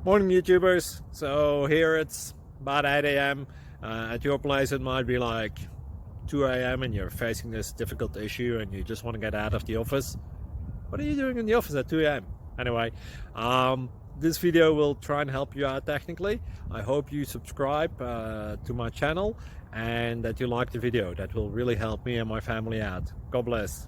Morning YouTubers. So here it's about 8 a.m. At your place it might be like 2 a.m. and you're facing this difficult issue and you just want to get out of the office. What are you doing in the office at 2 a.m.? Anyway, this video will try and help you out technically. I hope you subscribe to my channel and that you like the video. That will really help me and my family out. God bless.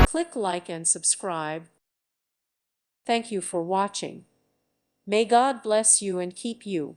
Click like and subscribe. Thank you for watching. May God bless you and keep you.